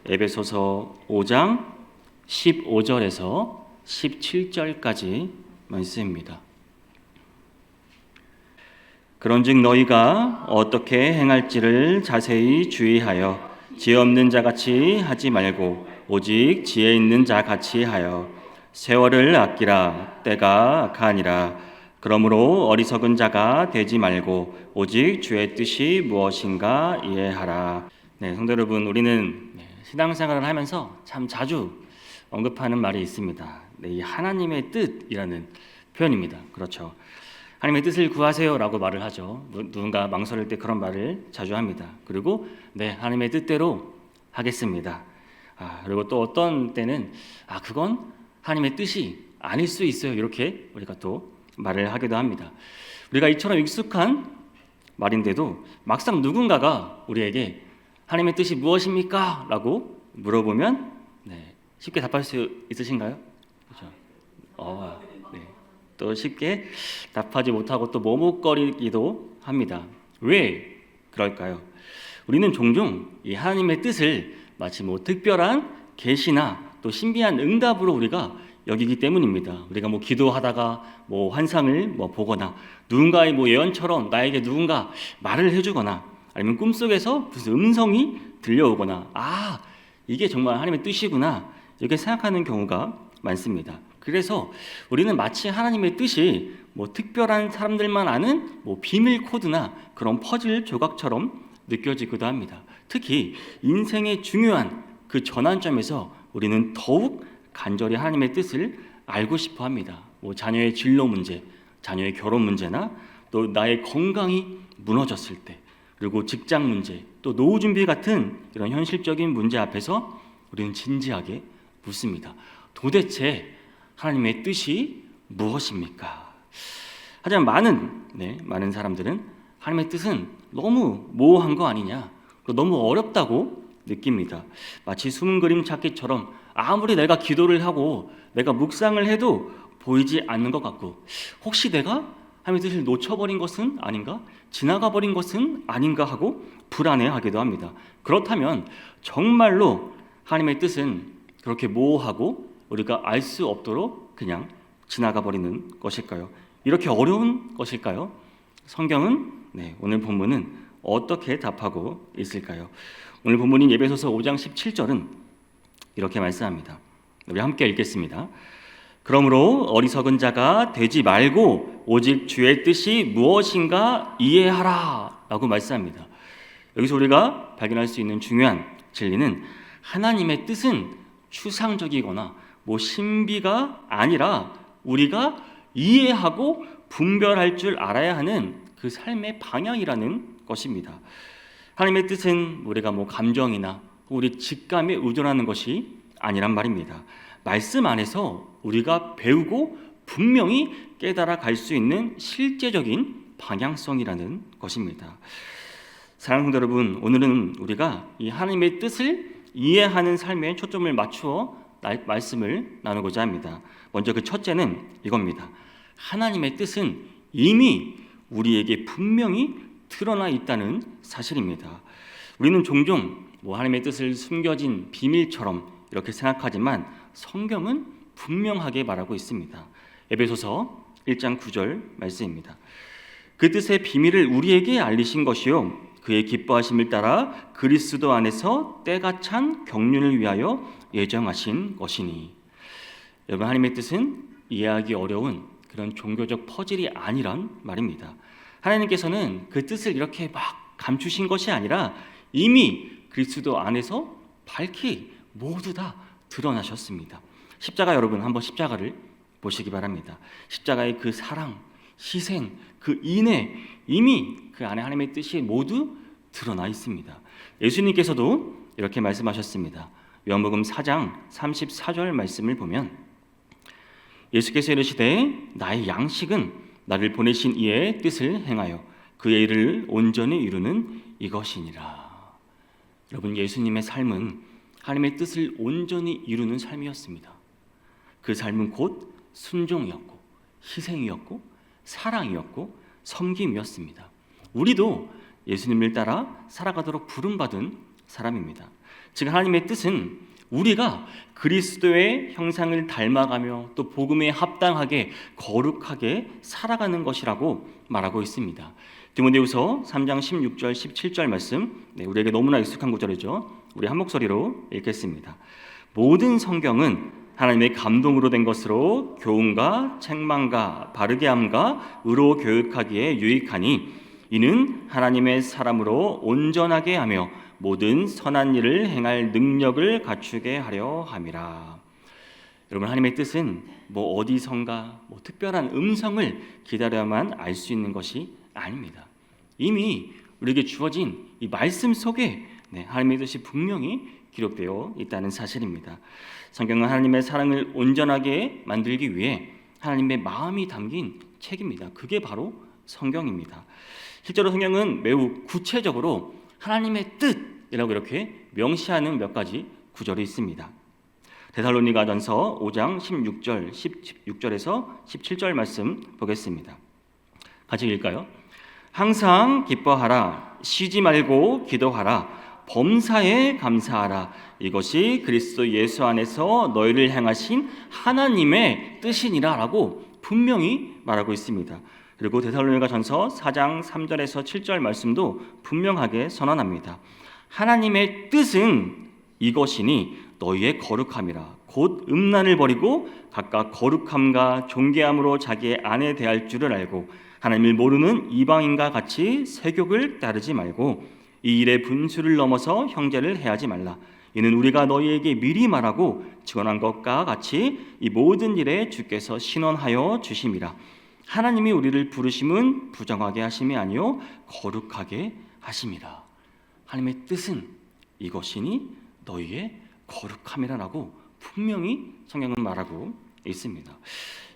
에베소서 5장 15절에서 17절까지 말씀입니다. 그런즉 너희가 어떻게 행할지를 자세히 주의하여 지혜 없는 자같이 하지 말고 오직 지혜 있는 자같이 하여 세월을 아끼라. 때가 악하니라. 그러므로 어리석은 자가 되지 말고 오직 주의 뜻이 무엇인가 이해하라. 네, 성도 여러분, 우리는 신앙생활을 하면서 참 자주 언급하는 말이 있습니다. 네, 이 하나님의 뜻이라는 표현입니다. 그렇죠. 하나님의 뜻을 구하세요라고 말을 하죠. 누군가 망설일 때 그런 말을 자주 합니다. 그리고 네, 하나님의 뜻대로 하겠습니다. 그리고 또 어떤 때는 그건 하나님의 뜻이 아닐 수 있어요. 이렇게 우리가 또 말을 하기도 합니다. 우리가 이처럼 익숙한 말인데도 막상 누군가가 우리에게 하나님의 뜻이 무엇입니까? 라고 물어보면 쉽게 답할 수 있으신가요? 그렇죠. 네. 또 쉽게 답하지 못하고 또 머뭇거리기도 합니다. 왜 그럴까요? 우리는 종종 이 하나님의 뜻을 마치 특별한 계시나 또 신비한 응답으로 우리가 여기기 때문입니다. 우리가 기도하다가 환상을 보거나 누군가의 예언처럼 나에게 누군가 말을 해주거나 아니면 꿈속에서 무슨 음성이 들려오거나 이게 정말 하나님의 뜻이구나 이렇게 생각하는 경우가 많습니다. 그래서 우리는 마치 하나님의 뜻이 특별한 사람들만 아는 비밀 코드나 그런 퍼즐 조각처럼 느껴지기도 합니다. 특히 인생의 중요한 그 전환점에서 우리는 더욱 간절히 하나님의 뜻을 알고 싶어 합니다. 자녀의 진로 문제, 자녀의 결혼 문제나 또 나의 건강이 무너졌을 때, 그리고 직장 문제, 또 노후 준비 같은 이런 현실적인 문제 앞에서 우리는 진지하게 묻습니다. 도대체 하나님의 뜻이 무엇입니까? 하지만 많은 사람들은 하나님의 뜻은 너무 모호한 거 아니냐, 너무 어렵다고 느낍니다. 마치 숨은 그림 찾기처럼 아무리 내가 기도를 하고 내가 묵상을 해도 보이지 않는 것 같고, 혹시 내가 하나님의 뜻을 놓쳐버린 것은 아닌가? 지나가 버린 것은 아닌가 하고 불안해하기도 합니다. 그렇다면 정말로 하나님의 뜻은 그렇게 모호하고 우리가 알 수 없도록 그냥 지나가 버리는 것일까요? 이렇게 어려운 것일까요? 성경은 오늘 본문은 어떻게 답하고 있을까요? 오늘 본문인 에베소서 5장 17절은 이렇게 말씀합니다. 우리 함께 읽겠습니다. 그러므로 어리석은 자가 되지 말고 오직 주의 뜻이 무엇인가 이해하라 라고 말씀합니다. 여기서 우리가 발견할 수 있는 중요한 진리는 하나님의 뜻은 추상적이거나 신비가 아니라 우리가 이해하고 분별할 줄 알아야 하는 그 삶의 방향이라는 것입니다. 하나님의 뜻은 우리가 감정이나 우리 직감에 의존하는 것이 아니란 말입니다. 말씀 안에서 우리가 배우고 분명히 깨달아 갈 수 있는 실제적인 방향성이라는 것입니다. 사랑하는 성도 여러분, 오늘은 우리가 이 하나님의 뜻을 이해하는 삶에 초점을 맞추어 말씀을 나누고자 합니다. 먼저 그 첫째는 이겁니다. 하나님의 뜻은 이미 우리에게 분명히 드러나 있다는 사실입니다. 우리는 종종 하나님의 뜻을 숨겨진 비밀처럼 이렇게 생각하지만 성경은 분명하게 말하고 있습니다. 에베소서 1장 9절 말씀입니다. 그 뜻의 비밀을 우리에게 알리신 것이요 그의 기뻐하심을 따라 그리스도 안에서 때가 찬 경륜을 위하여 예정하신 것이니. 여러분, 하나님의 뜻은 이해하기 어려운 그런 종교적 퍼즐이 아니란 말입니다. 하나님께서는 그 뜻을 이렇게 감추신 것이 아니라 이미 그리스도 안에서 밝히 모두 다 드러나셨습니다. 십자가, 여러분 한번 십자가를 보시기 바랍니다. 십자가의 그 사랑, 희생, 그 인애, 이미 그 안에 하나님의 뜻이 모두 드러나 있습니다. 예수님께서도 이렇게 말씀하셨습니다. 요한복음 4장 34절 말씀을 보면 예수께서 이르시되 나의 양식은 나를 보내신 이의 뜻을 행하여 그의 일을 온전히 이루는 이것이니라. 여러분, 예수님의 삶은 하나님의 뜻을 온전히 이루는 삶이었습니다. 그 삶은 곧 순종이었고 희생이었고 사랑이었고 섬김이었습니다. 우리도 예수님을 따라 살아가도록 부름받은 사람입니다. 즉 하나님의 뜻은 우리가 그리스도의 형상을 닮아가며 또 복음에 합당하게 거룩하게 살아가는 것이라고 말하고 있습니다. 디모데후서 3장 16절 17절 말씀, 우리에게 너무나 익숙한 구절이죠. 우리 한 목소리로 읽겠습니다. 모든 성경은 하나님의 감동으로 된 것으로 교훈과 책망과 바르게 함과 의로 교육하기에 유익하니 이는 하나님의 사람으로 온전하게 하며 모든 선한 일을 행할 능력을 갖추게 하려 함이라. 여러분, 하나님의 뜻은 어디선가 특별한 음성을 기다려야만 알 수 있는 것이 아닙니다. 이미 우리에게 주어진 이 말씀 속에 하나님의 뜻이 분명히 기록되어 있다는 사실입니다. 성경은 하나님의 사랑을 온전하게 만들기 위해 하나님의 마음이 담긴 책입니다. 그게 바로 성경입니다. 실제로 성경은 매우 구체적으로 하나님의 뜻이라고 이렇게 명시하는 몇 가지 구절이 있습니다. 데살로니가전서 5장 16절에서 17절 말씀 보겠습니다. 같이 읽을까요? 항상 기뻐하라, 쉬지 말고 기도하라, 범사에 감사하라. 이것이 그리스도 예수 안에서 너희를 향하신 하나님의 뜻이니라 라고 분명히 말하고 있습니다. 그리고 데살로니가전서 4장 3절에서 7절 말씀도 분명하게 선언합니다. 하나님의 뜻은 이것이니 너희의 거룩함이라. 곧 음란을 버리고 각각 거룩함과 존귀함으로 자기의 아내 대할 줄을 알고 하나님을 모르는 이방인과 같이 세욕을 따르지 말고 이 일의 분수를 넘어서 형제를 해하지 말라. 이는 우리가 너희에게 미리 말하고 증언한 것과 같이 이 모든 일에 주께서 신원하여 주심이라. 하나님이 우리를 부르심은 부정하게 하심이 아니요 거룩하게 하심이라. 하나님의 뜻은 이것이니 너희의 거룩함이라고 분명히 성경은 말하고 있습니다.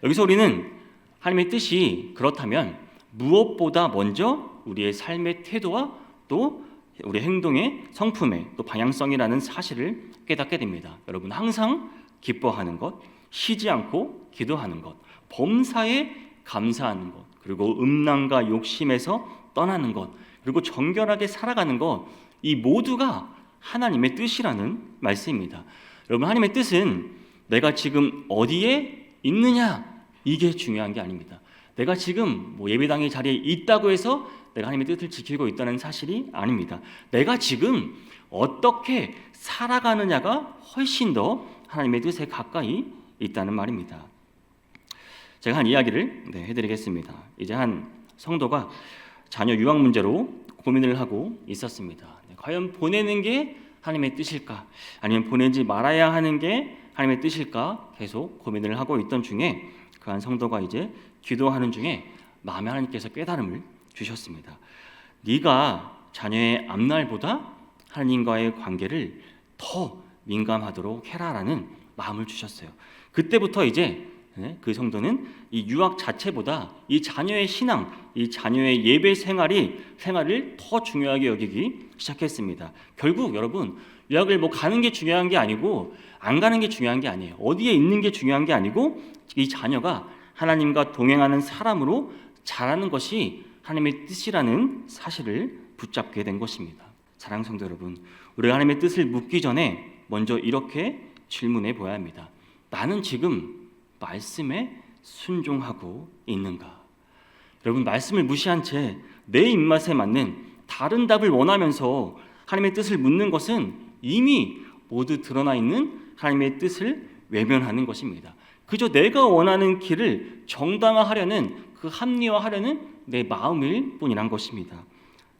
여기서 우리는 하나님의 뜻이 그렇다면 무엇보다 먼저 우리의 삶의 태도와 또 우리 행동의 성품의 또 방향성이라는 사실을 깨닫게 됩니다. 여러분, 항상 기뻐하는 것, 쉬지 않고 기도하는 것, 범사에 감사하는 것, 그리고 음란과 욕심에서 떠나는 것, 그리고 정결하게 살아가는 것, 이 모두가 하나님의 뜻이라는 말씀입니다. 여러분, 하나님의 뜻은 내가 지금 어디에 있느냐, 이게 중요한 게 아닙니다. 내가 지금 예배당의 자리에 있다고 해서 내가 하나님의 뜻을 지키고 있다는 사실이 아닙니다. 내가 지금 어떻게 살아가느냐가 훨씬 더 하나님의 뜻에 가까이 있다는 말입니다. 제가 한 이야기를 해드리겠습니다. 이제 한 성도가 자녀 유학 문제로 고민을 하고 있었습니다. 과연 보내는 게 하나님의 뜻일까? 아니면 보내지 말아야 하는 게 하나님의 뜻일까? 계속 고민을 하고 있던 중에 그 한 성도가 이제 기도하는 중에 마음에 하나님께서 깨달음을 주셨습니다. 네가 자녀의 앞날보다 하나님과의 관계를 더 민감하도록 해라라는 마음을 주셨어요. 그때부터 이제 그 성도는 이 유학 자체보다 이 자녀의 신앙, 이 자녀의 예배 생활을 더 중요하게 여기기 시작했습니다. 결국 여러분, 유학을 가는 게 중요한 게 아니고 안 가는 게 중요한 게 아니에요. 어디에 있는 게 중요한 게 아니고 이 자녀가 하나님과 동행하는 사람으로 자라는 것이 하나님의 뜻이라는 사실을 붙잡게 된 것입니다. 사랑하는 성도 여러분, 우리가 하나님의 뜻을 묻기 전에 먼저 이렇게 질문해 보아야 합니다. 나는 지금 말씀에 순종하고 있는가? 여러분, 말씀을 무시한 채 내 입맛에 맞는 다른 답을 원하면서 하나님의 뜻을 묻는 것은 이미 모두 드러나 있는 하나님의 뜻을 외면하는 것입니다. 그저 내가 원하는 길을 정당화하려는 그 합리화하려는 내 마음일 뿐이란 것입니다.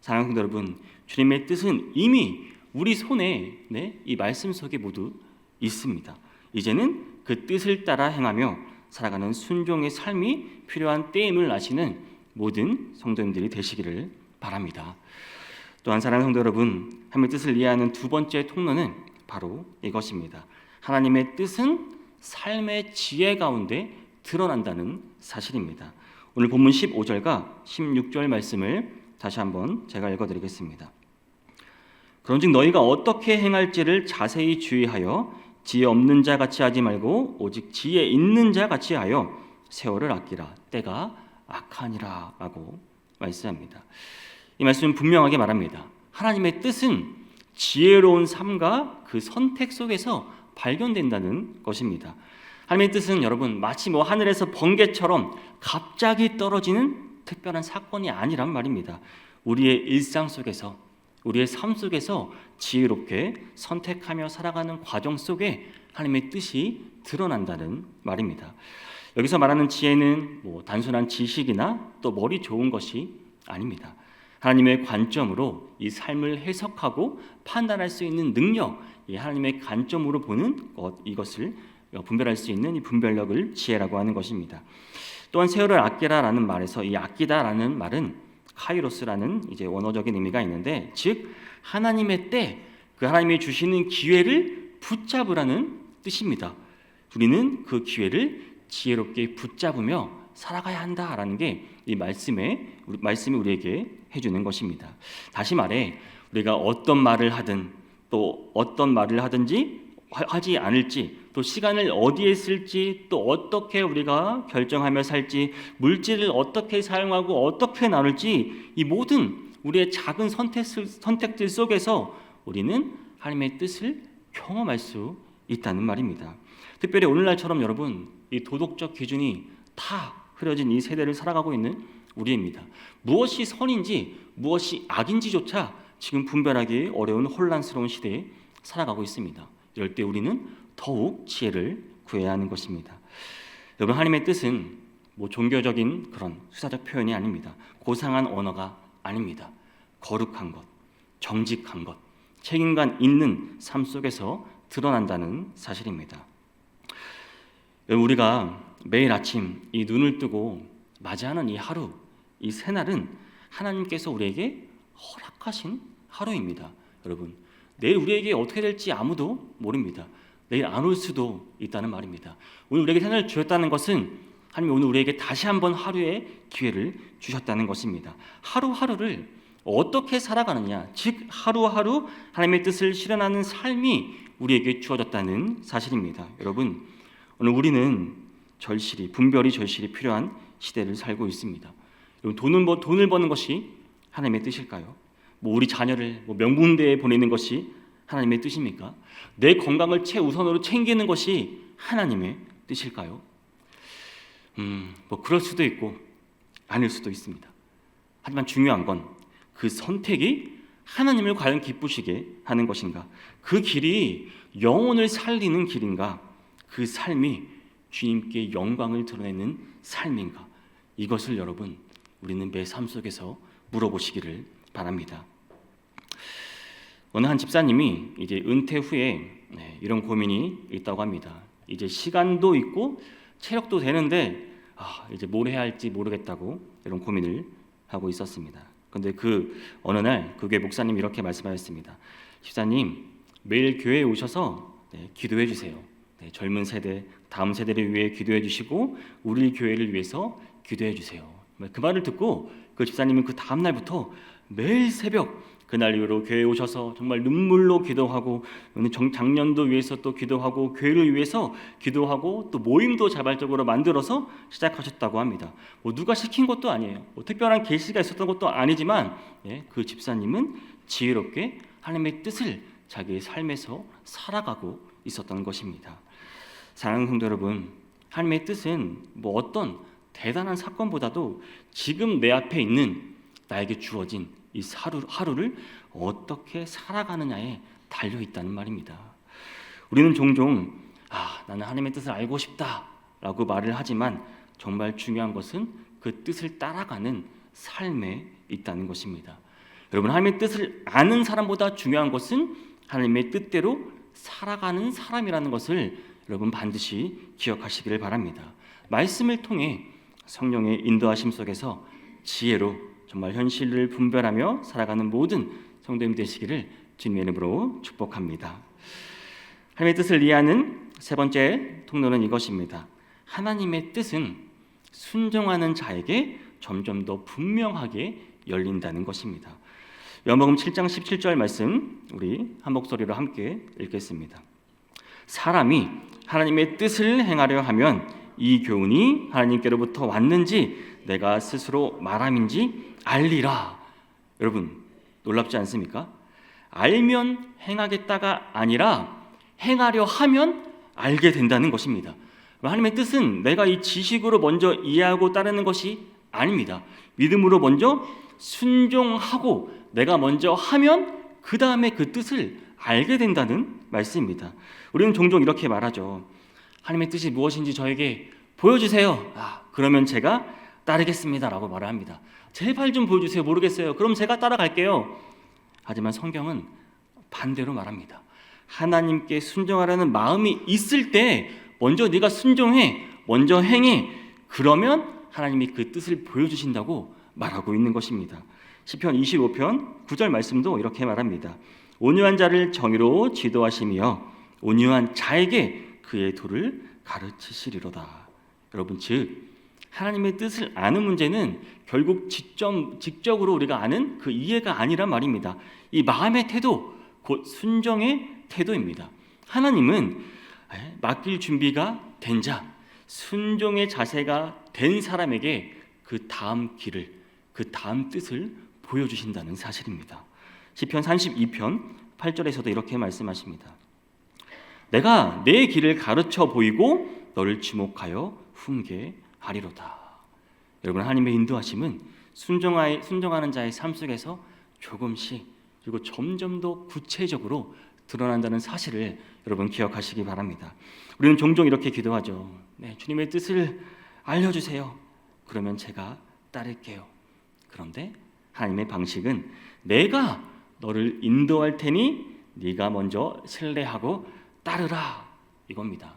사랑하는 성도 여러분, 주님의 뜻은 이미 우리 손에 이 말씀 속에 모두 있습니다. 이제는 그 뜻을 따라 행하며 살아가는 순종의 삶이 필요한 때임을 아시는 모든 성도님들이 되시기를 바랍니다. 또한 사랑하는 성도 여러분, 하나님의 뜻을 이해하는 두 번째 통로는 바로 이것입니다. 하나님의 뜻은 삶의 지혜 가운데 드러난다는 사실입니다. 오늘 본문 15절과 16절 말씀을 다시 한번 제가 읽어드리겠습니다. 그런즉 너희가 어떻게 행할지를 자세히 주의하여 지혜 없는 자 같이 하지 말고 오직 지혜 있는 자 같이 하여 세월을 아끼라. 때가 악하니라 라고 말씀합니다. 이 말씀은 분명하게 말합니다. 하나님의 뜻은 지혜로운 삶과 그 선택 속에서 발견된다는 것입니다. 하나님의 뜻은 여러분 마치 하늘에서 번개처럼 갑자기 떨어지는 특별한 사건이 아니란 말입니다. 우리의 일상 속에서, 우리의 삶 속에서 지혜롭게 선택하며 살아가는 과정 속에 하나님의 뜻이 드러난다는 말입니다. 여기서 말하는 지혜는 단순한 지식이나 또 머리 좋은 것이 아닙니다. 하나님의 관점으로 이 삶을 해석하고 판단할 수 있는 능력, 이 하나님의 관점으로 보는 것, 이것을 분별할 수 있는 이 분별력을 지혜라고 하는 것입니다. 또한 세월을 아끼라라는 말에서 이 아끼다라는 말은 카이로스라는 이제 원어적인 의미가 있는데, 즉 하나님의 때, 그 하나님이 주시는 기회를 붙잡으라는 뜻입니다. 우리는 그 기회를 지혜롭게 붙잡으며 살아가야 한다라는 게 이 말씀이 우리에게 해주는 것입니다. 다시 말해 우리가 어떤 말을 하든 또 어떤 말을 하든지 하지 않을지, 또 시간을 어디에 쓸지, 또 어떻게 우리가 결정하며 살지, 물질을 어떻게 사용하고 어떻게 나눌지, 이 모든 우리의 작은 선택들 속에서 우리는 하나님의 뜻을 경험할 수 있다는 말입니다. 특별히 오늘날처럼 여러분 이 도덕적 기준이 다 흐려진 이 세대를 살아가고 있는 우리입니다. 무엇이 선인지 무엇이 악인지조차 지금 분별하기 어려운 혼란스러운 시대에 살아가고 있습니다. 이럴 때 우리는 더욱 지혜를 구해야 하는 것입니다. 여러분 하나님의 뜻은 종교적인 그런 수사적 표현이 아닙니다. 고상한 언어가 아닙니다. 거룩한 것, 정직한 것, 책임감 있는 삶 속에서 드러난다는 사실입니다. 우리가 매일 아침 이 눈을 뜨고 맞이하는 이 하루, 이 새날은 하나님께서 우리에게 허락하신 하루입니다. 여러분, 내일 우리에게 어떻게 될지 아무도 모릅니다. 내일 안 올 수도 있다는 말입니다. 오늘 우리에게 새날을 주셨다는 것은 하나님이 오늘 우리에게 다시 한번 하루의 기회를 주셨다는 것입니다. 하루하루를 어떻게 살아가느냐, 즉 하루하루 하나님의 뜻을 실현하는 삶이 우리에게 주어졌다는 사실입니다. 여러분, 오늘 우리는 분별이 절실히 필요한 시대를 살고 있습니다. 여러분, 돈을 버는 것이 하나님의 뜻일까요? 우리 자녀를 명문대에 보내는 것이 하나님의 뜻입니까? 내 건강을 최우선으로 챙기는 것이 하나님의 뜻일까요? 그럴 수도 있고 아닐 수도 있습니다. 하지만 중요한 건 그 선택이 하나님을 과연 기쁘시게 하는 것인가? 그 길이 영혼을 살리는 길인가? 그 삶이 주님께 영광을 드러내는 삶인가? 이것을 여러분 우리는 매 삶 속에서 물어보시기를 바랍니다. 어느 한 집사님이 이제 은퇴 후에 이런 고민이 있다고 합니다. 이제 시간도 있고 체력도 되는데 이제 뭘 해야 할지 모르겠다고 이런 고민을 하고 있었습니다. 그런데 어느 날 그 교회 목사님이 이렇게 말씀하셨습니다. 집사님, 매일 교회에 오셔서 기도해 주세요. 젊은 세대, 다음 세대를 위해 기도해 주시고 우리 교회를 위해서 기도해 주세요. 그 말을 듣고 그 집사님은 그 다음 날부터 매일 새벽 그날 이후로 교회에 오셔서 정말 눈물로 기도하고 작년도 위해서 또 기도하고 교회를 위해서 기도하고 또 모임도 자발적으로 만들어서 시작하셨다고 합니다. 누가 시킨 것도 아니에요. 특별한 계시가 있었던 것도 아니지만 그 집사님은 지혜롭게 하나님의 뜻을 자기의 삶에서 살아가고 있었던 것입니다. 사랑하는 성도 여러분, 하나님의 뜻은 어떤 대단한 사건보다도 지금 내 앞에 있는 나에게 주어진 이 하루를 어떻게 살아가느냐에 달려 있다는 말입니다. 우리는 종종 나는 하나님의 뜻을 알고 싶다라고 말을 하지만 정말 중요한 것은 그 뜻을 따라가는 삶에 있다는 것입니다. 여러분, 하나님의 뜻을 아는 사람보다 중요한 것은 하나님의 뜻대로 살아가는 사람이라는 것을 여러분 반드시 기억하시기를 바랍니다. 말씀을 통해 성령의 인도하심 속에서 지혜로 정말 현실을 분별하며 살아가는 모든 성도님 되시기를 주님의 이름으로 축복합니다. 하나님의 뜻을 이해하는 세 번째 통로는 이것입니다. 하나님의 뜻은 순종하는 자에게 점점 더 분명하게 열린다는 것입니다. 요한복음 7장 17절 말씀 우리 한 목소리로 함께 읽겠습니다. 사람이 하나님의 뜻을 행하려 하면 이 교훈이 하나님께로부터 왔는지 내가 스스로 말함인지 알리라. 여러분 놀랍지 않습니까? 알면 행하겠다가 아니라 행하려 하면 알게 된다는 것입니다. 하나님의 뜻은 내가 이 지식으로 먼저 이해하고 따르는 것이 아닙니다. 믿음으로 먼저 순종하고 내가 먼저 하면 그 다음에 그 뜻을 알게 된다는 말씀입니다. 우리는 종종 이렇게 말하죠. 하나님의 뜻이 무엇인지 저에게 보여주세요. 그러면 제가 따르겠습니다 라고 말을 합니다. 제발 좀 보여주세요. 모르겠어요. 그럼 제가 따라갈게요. 하지만 성경은 반대로 말합니다. 하나님께 순종하라는 마음이 있을 때 먼저 네가 순종해, 먼저 행해. 그러면 하나님이 그 뜻을 보여주신다고 말하고 있는 것입니다. 시편 25편 9절 말씀도 이렇게 말합니다. 온유한 자를 정의로 지도하시며 온유한 자에게 그의 도를 가르치시리로다. 여러분, 즉 하나님의 뜻을 아는 문제는 결국 직접으로 우리가 아는 그 이해가 아니란 말입니다. 이 마음의 태도, 곧 순종의 태도입니다. 하나님은 맡길 준비가 된 자, 순종의 자세가 된 사람에게 그 다음 길을, 그 다음 뜻을 보여주신다는 사실입니다. 시편 32편 8절에서도 이렇게 말씀하십니다. 내가 내 길을 가르쳐 보이고 너를 주목하여 훈계하리로다. 여러분, 하나님의 인도하심은 순종하는 자의 삶 속에서 조금씩 그리고 점점 더 구체적으로 드러난다는 사실을 여러분 기억하시기 바랍니다. 우리는 종종 이렇게 기도하죠. 주님의 뜻을 알려주세요. 그러면 제가 따를게요. 그런데 하나님의 방식은 내가 너를 인도할 테니 네가 먼저 신뢰하고 따르라 이겁니다.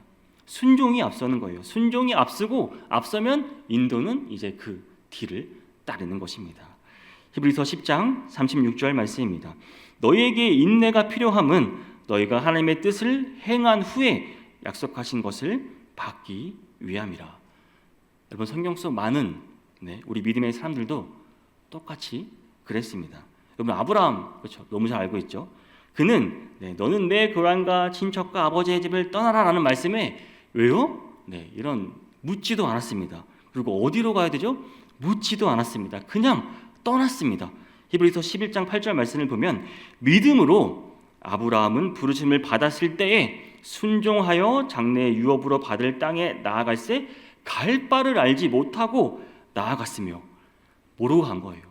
순종이 앞서는 거예요. 순종이 앞서면 인도는 이제 그 뒤를 따르는 것입니다. 히브리서 10장 36절 말씀입니다. 너희에게 인내가 필요함은 너희가 하나님의 뜻을 행한 후에 약속하신 것을 받기 위함이라. 여러분, 성경 속 많은 우리 믿음의 사람들도 똑같이 그랬습니다. 여러분, 아브라함, 그렇죠? 너무 잘 알고 있죠. 그는 너는 내 고향과 친척과 아버지의 집을 떠나라라는 말씀에 왜요? 이런 묻지도 않았습니다. 그리고 어디로 가야 되죠? 묻지도 않았습니다. 그냥 떠났습니다. 히브리서 11장 8절 말씀을 보면 믿음으로 아브라함은 부르심을 받았을 때에 순종하여 장래의 유업으로 받을 땅에 나아갈새 갈 바를 알지 못하고 나아갔으며, 모르고 간 거예요.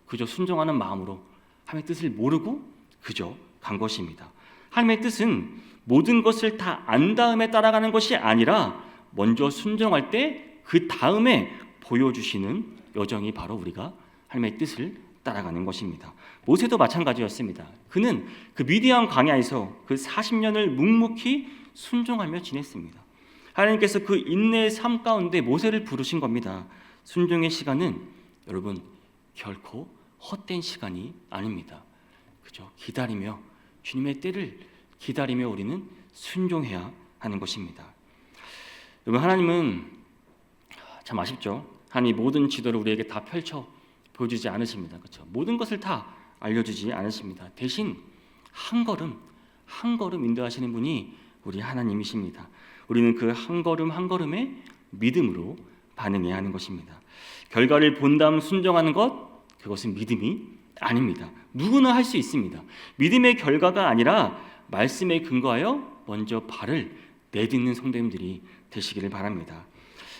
그저 순종하는 마음으로 하나님의 뜻을 모르고 그저 간 것입니다. 하나님의 뜻은 모든 것을 다 안 다음에 따라가는 것이 아니라 먼저 순종할 때 그 다음에 보여주시는 여정이 바로 우리가 하나님의 뜻을 따라가는 것입니다. 모세도 마찬가지였습니다. 그는 그 미디안 광야에서 그 40년을 묵묵히 순종하며 지냈습니다. 하나님께서 그 인내의 삶 가운데 모세를 부르신 겁니다. 순종의 시간은 여러분 결코 헛된 시간이 아닙니다. 그죠? 기다리며 주님의 때를 기다리며 우리는 순종해야 하는 것입니다. 여러분, 하나님은 참 아쉽죠. 하나님 모든 지도를 우리에게 다 펼쳐 보여주지 않으십니다. 그렇죠? 모든 것을 다 알려주지 않으십니다. 대신 한 걸음 한 걸음 인도하시는 분이 우리 하나님이십니다. 우리는 그 한 걸음 한 걸음에 믿음으로 반응해야 하는 것입니다. 결과를 본 다음 순종하는 것, 그것은 믿음이 아닙니다. 누구나 할 수 있습니다. 믿음의 결과가 아니라 말씀에 근거하여 먼저 발을 내딛는 성도님들이 되시기를 바랍니다.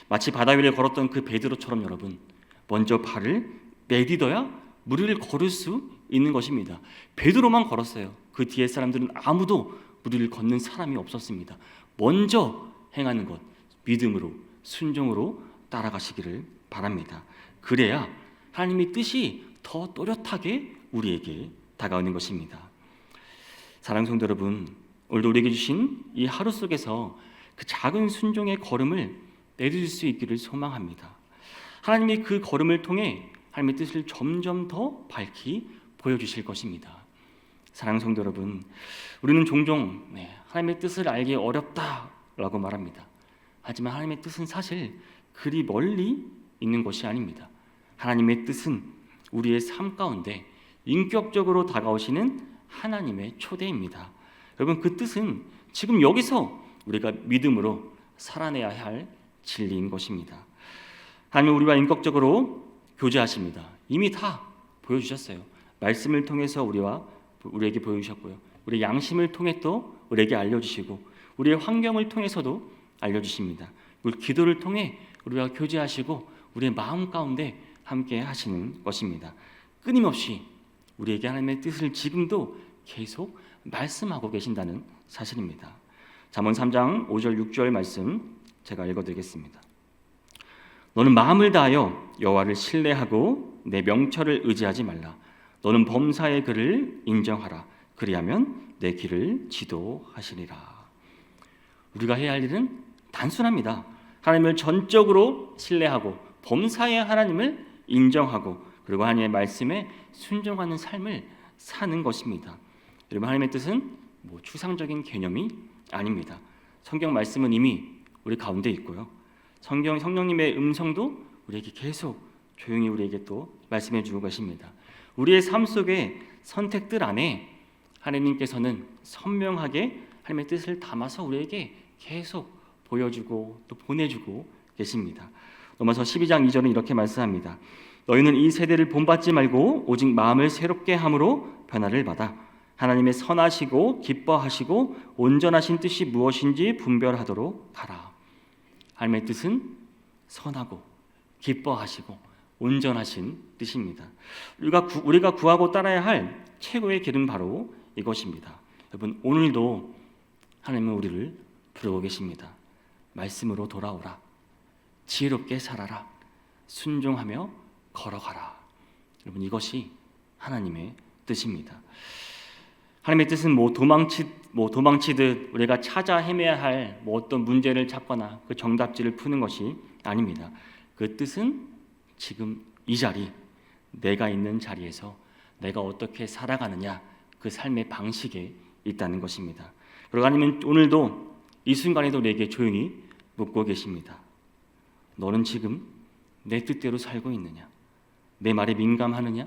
마치 바다 위를 걸었던 그 베드로처럼 여러분, 먼저 발을 내딛어야 물 위를 걸을 수 있는 것입니다. 베드로만 걸었어요. 그 뒤에 사람들은 아무도 물 위를 걷는 사람이 없었습니다. 먼저 행하는 것, 믿음으로 순종으로 따라가시기를 바랍니다. 그래야 하나님의 뜻이 더 또렷하게 우리에게 다가오는 것입니다. 사랑하는 성도 여러분, 오늘도 우리에게 주신 이 하루 속에서 그 작은 순종의 걸음을 내딛을 수 있기를 소망합니다. 하나님이 그 걸음을 통해 하나님의 뜻을 점점 더 밝히 보여주실 것입니다. 사랑하는 성도 여러분, 우리는 종종 하나님의 뜻을 알기 어렵다라고 말합니다. 하지만 하나님의 뜻은 사실 그리 멀리 있는 것이 아닙니다. 하나님의 뜻은 우리의 삶 가운데 인격적으로 다가오시는 하나님의 초대입니다. 여러분, 그 뜻은 지금 여기서 우리가 믿음으로 살아내야 할 진리인 것입니다. 하나님은 우리와 인격적으로 교제하십니다. 이미 다 보여주셨어요. 말씀을 통해서 우리와 우리에게 보여주셨고요. 우리 양심을 통해 또 우리에게 알려주시고 우리의 환경을 통해서도 알려주십니다. 우리 기도를 통해 우리와 교제하시고 우리의 마음 가운데 함께 하시는 것입니다. 끊임없이 우리에게 하나님의 뜻을 지금도 계속 말씀하고 계신다는 사실입니다. 잠언 3장 5절 6절 말씀 제가 읽어드리겠습니다. 너는 마음을 다하여 여호와를 신뢰하고 내 명철을 의지하지 말라. 너는 범사의 그를 인정하라. 그리하면 내 길을 지도하시리라. 우리가 해야 할 일은 단순합니다. 하나님을 전적으로 신뢰하고 범사의 하나님을 인정하고 그리고 하나님의 말씀에 순종하는 삶을 사는 것입니다. 여러분, 하나님의 뜻은 추상적인 개념이 아닙니다. 성경 말씀은 이미 우리 가운데 있고요. 성령님의 음성도 우리에게 계속 조용히 우리에게 또 말씀해 주고 계십니다. 우리의 삶 속의 선택들 안에 하나님께서는 선명하게 하나님의 뜻을 담아서 우리에게 계속 보여주고 또 보내주고 계십니다. 로마서 12장 2절은 이렇게 말씀합니다. 너희는 이 세대를 본받지 말고 오직 마음을 새롭게 함으로 변화를 받아 하나님의 선하시고 기뻐하시고 온전하신 뜻이 무엇인지 분별하도록 하라. 하나님의 뜻은 선하고 기뻐하시고 온전하신 뜻입니다. 우리가 구하고 따라야 할 최고의 길은 바로 이것입니다. 여러분, 오늘도 하나님은 우리를 부르고 계십니다. 말씀으로 돌아오라. 지혜롭게 살아라. 순종하며 걸어가라. 여러분, 이것이 하나님의 뜻입니다. 하나님의 뜻은 도망치듯 우리가 찾아 헤매야 할 어떤 문제를 찾거나 그 정답지를 푸는 것이 아닙니다. 그 뜻은 지금 이 자리, 내가 있는 자리에서 내가 어떻게 살아가느냐, 그 삶의 방식에 있다는 것입니다. 그리고 하나님은 오늘도 이 순간에도 내게 조용히 묻고 계십니다. 너는 지금 내 뜻대로 살고 있느냐? 내 말에 민감하느냐?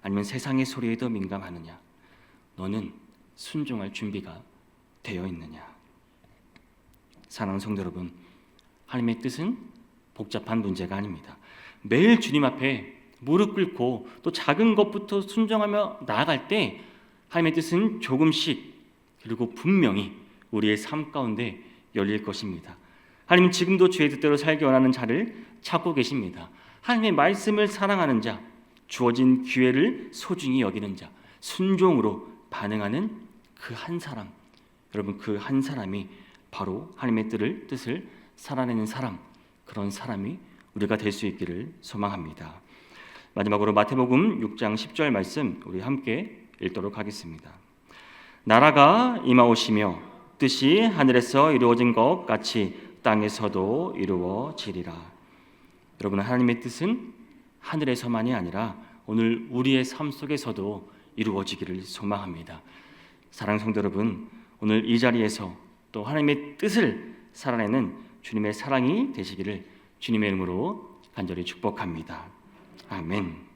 아니면 세상의 소리에 더 민감하느냐? 너는 순종할 준비가 되어 있느냐? 사랑하는 성도 여러분, 하나님의 뜻은 복잡한 문제가 아닙니다. 매일 주님 앞에 무릎 꿇고 또 작은 것부터 순종하며 나아갈 때 하나님의 뜻은 조금씩 그리고 분명히 우리의 삶 가운데 열릴 것입니다. 하나님은 지금도 주의 뜻대로 살기 원하는 자를 찾고 계십니다. 하나님의 말씀을 사랑하는 자, 주어진 기회를 소중히 여기는 자, 순종으로 반응하는 그 한 사람, 여러분, 그 한 사람이 바로 하나님의 뜻을 살아내는 사람, 그런 사람이 우리가 될 수 있기를 소망합니다. 마지막으로 마태복음 6장 10절 말씀 우리 함께 읽도록 하겠습니다. 나라가 임하오시며 뜻이 하늘에서 이루어진 것 같이 땅에서도 이루어지리라. 여러분, 하나님의 뜻은 하늘에서만이 아니라 오늘 우리의 삶 속에서도 이루어지기를 소망합니다. 사랑하는 성도 여러분, 오늘 이 자리에서 또 하나님의 뜻을 살아내는 주님의 사랑이 되시기를 주님의 이름으로 간절히 축복합니다. 아멘.